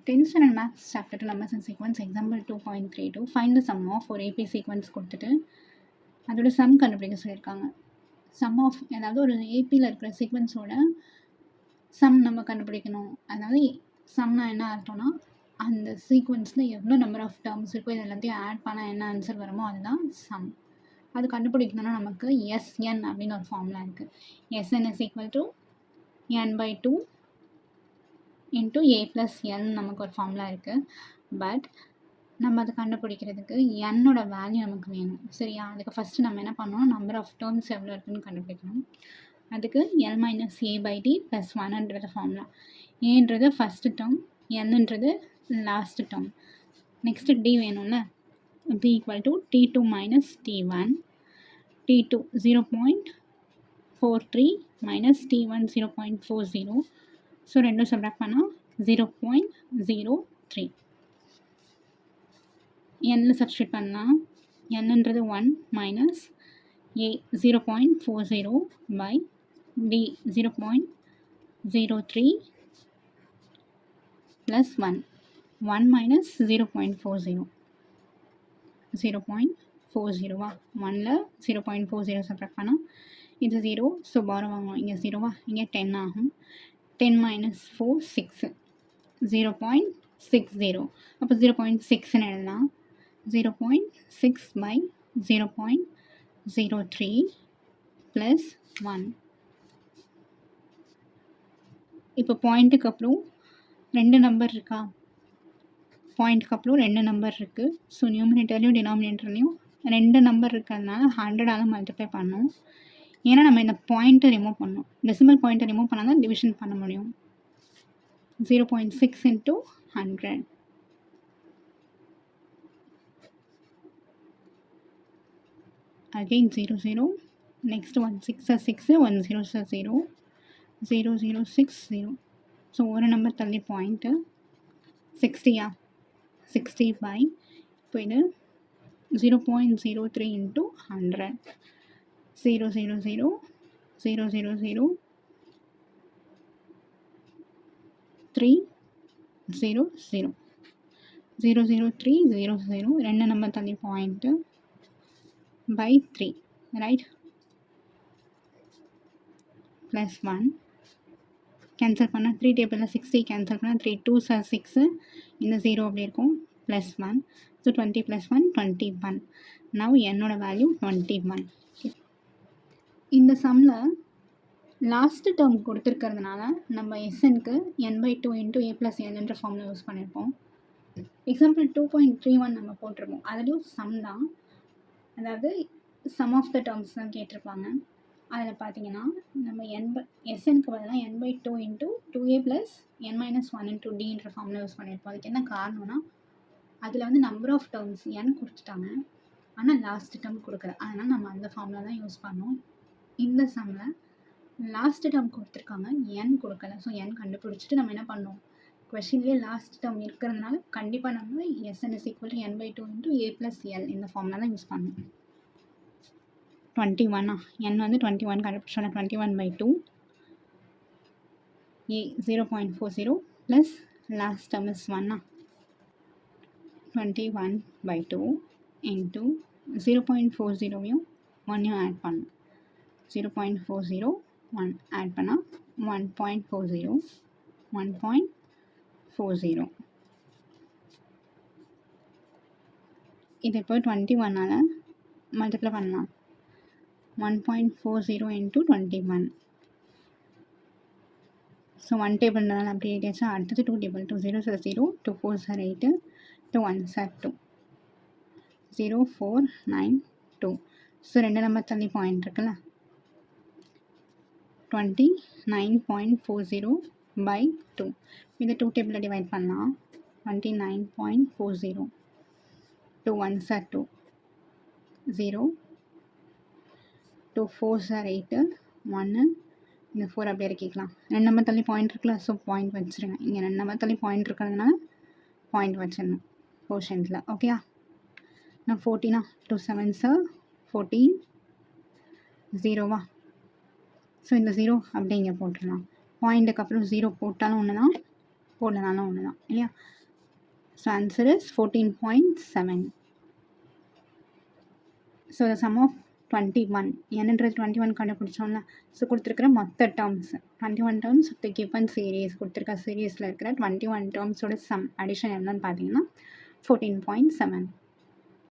10th standard maths chapter 2 numbers and sequence example 2.32 find the sum of ஒரு AP sequence கொடுத்துட்டு அதோட sum கண்டுபிடிக்க சொல்லியிருக்காங்க. sum of அதாவது ஒரு APயில் இருக்கிற சீக்வன்ஸோட சம் நம்ம கண்டுபிடிக்கணும். அதாவது சம்னா என்ன அர்த்தம்னா அந்த சீக்வன்ஸில் எவ்வளோ நம்பர் ஆஃப் டேர்ம்ஸ் இருக்கோ இது எல்லாத்தையும் ஆட் பண்ணால் என்ன ஆன்சர் வருமோ அதுதான் சம். அது கண்டுபிடிக்கணும்னா நமக்கு SN அப்படின்னு ஒரு ஃபார்முலா இருக்குது. SN is equal to n/2 into a plus n நமக்கு ஒரு ஃபார்முலா இருக்குது. பட் நம்ம அதை கண்டுபிடிக்கிறதுக்கு என்னோட வேல்யூ நமக்கு வேணும். சரியா? அதுக்கு ஃபஸ்ட்டு நம்ம என்ன பண்ணணும், நம்பர் ஆஃப் டேர்ம்ஸ் எவ்வளோ இருக்குன்னு கண்டுபிடிக்கணும். அதுக்கு L minus a/d plus 1ன்றது ஃபார்முலா. ஏன்றது ஃபஸ்ட்டு டேர்ம், என்னன்றது லாஸ்ட் டேர்ம். நெக்ஸ்ட்டு d வேணும்ல, d equal to t2 minus t1, t2 0.43 minus t1 0.40. So ரெண்டும் சப்ராக்ட் பண்ணால் 0.03. n சப்ஸ்டியூட் பண்ணலாம். nன்றது 1 minus a 0.40 by d 0.03 plus 1 minus 0.40 0.40வா, 1ல் 0.40 சப்ராக்ட் பண்ணால் இது 0. ஸோ பாரம் வாங்குவோம், இங்கே 0வா, இங்கே 10 ஆகும். 10 minus 4 6 0.60. அப்போ 0.6ன்னு எழுதலாம். 0.6 by 0.03 plus 1. இப்போ பாயிண்ட்டுக்கு அப்புறம் ரெண்டு நம்பர் இருக்கா, பாயிண்ட்டுக்கு அப்புறம் ரெண்டு நம்பர் இருக்குது. ஸோ நியூமினேட்டர்லையும் டினாமினேட்டர்லையும் ரெண்டு நம்பர் இருக்கிறதுனால 100ஆல் மல்டிப்ளை பண்ணணும். ஏன்னா நம்ம இந்த பாயிண்ட்டை ரிமூவ் பண்ணணும். டெசிமல் பாயிண்ட்டை ரிமூவ் பண்ணால் தான் டிவிஷன் பண்ண முடியும். 0.6 into 100. Again 0 0. Next 1 6 are 6, 1 0 are 0. 0 0 6 0. So ஒரு நம்பர் தள்ளி பாயிண்ட்டு 60யா, 60 by இப்போ இது 0.03 into 100. 0 0 0 0 0 0 3 0 0 0 0 3 0 0. ரெண்டு நம்பர் தள்ளி point by 3, right? plus 1 cancel பண்ணால் 3 டேபிளில் 60 கேன்சல் பண்ணால் 3 2s are 6, இந்த 0 அப்படி இருக்கும். plus 1, so 20 plus 1 21. now என்னோட வேல்யூ 21. இந்த சம்மில் லாஸ்ட் டேர்ம் கொடுத்துருக்கிறதுனால நம்ம எஸ்எனுக்கு n/2 into a plus n என்ற ஃபார்முலா யூஸ் பண்ணியிருப்போம். எக்ஸாம்பிள் 2.31 நம்ம போட்டிருப்போம். அதுலேயும் சம் தான், அதாவது சம் ஆஃப் த டேர்ம்ஸ் தான் கேட்டிருப்பாங்க. அதில் பார்த்தீங்கன்னா நம்ம எஸ்எனுக்கு பதிலாக n/2 into 2a plus n minus 1 into dன்ற ஃபார்முலா யூஸ் பண்ணியிருப்போம். அதுக்கு என்ன காரணம்னா அதில் வந்து நம்பர் ஆஃப் டேர்ம்ஸ் n கொடுத்துட்டாங்க, ஆனால் லாஸ்ட் டேர்ம் கொடுக்கல. அதனால் நம்ம அந்த ஃபார்முலா தான் யூஸ் பண்ணோம். இந்த சம்மில் லாஸ்ட் டேர்ம் கொடுத்துருக்காங்க, n கொடுக்கல. ஸோ n கண்டுபிடிச்சிட்டு நம்ம என்ன பண்ணோம், கொஷின்லேயே லாஸ்ட் டேர்ம் இருக்கிறதுனால கண்டிப்பாக நம்ம SN is equal to n/2 into a plus l இந்த ஃபார்முலா தான் யூஸ் பண்ணோம். 21 n வந்து 21 கண்டுபிடிச்சோன்னா 21/2 a 0.40 plus last term is 1 21/2 into 0.40வையும் 1ஐயும் ஆட் பண்ணணும். 0.40 1 ஆட் பண்ணால் 1.40 1.40. இது இப்போ 21ஆல் மல்டிப்ளை பண்ணலாம். 1.40 into 21. ஸோ 1 டேபிள்னால அப்படி எழுதியாச்சா. அடுத்தது 2 table. 2 0s are 0, 2 4s are 8, 2 1s are 2. 0 4 9 2. So ரெண்டு நம்பர் தள்ளி பாயிண்ட் இருக்குல்ல, 29.40 by 2. இதை 2 டேபிளில் டிவைட் பண்ணலாம். 29.40. 2 1s are 2, 0, 2 4s are 8, 1, இந்த 4 அப்படியே இறக்கிக்கலாம். ரெண்டு நம்பர் தள்ளி பாயிண்ட் இருக்குல்ல, ஸோ பாயிண்ட் வச்சுருங்க. இங்கே ரெண்டு நம்பர் தள்ளி பாயிண்ட் இருக்கிறதுனால பாயிண்ட் வச்சிடணும் போர்ஷன்ஸில். ஓகேயா? நான் 14 2 7s are 14, 0வா. ஸோ இந்த 0 அப்படியே இங்கே போட்டுடலாம். பாயிண்ட்டுக்கு அப்புறம் 0 போட்டாலும் ஒன்று தான், போடனாலும் ஒன்று தான் இல்லையா. So answer is 14.7. So the sum of 21 என்னன்றது 21 கண்டுபிடிச்சோம்ல. ஸோ கொடுத்துருக்கிற மொத்த terms 21 terms of the given series, கொடுத்துருக்க சீரீஸில் இருக்கிற 21 டேர்ம்ஸோட சம் அடிஷன் என்னன்னு பார்த்தீங்கன்னா 14.7.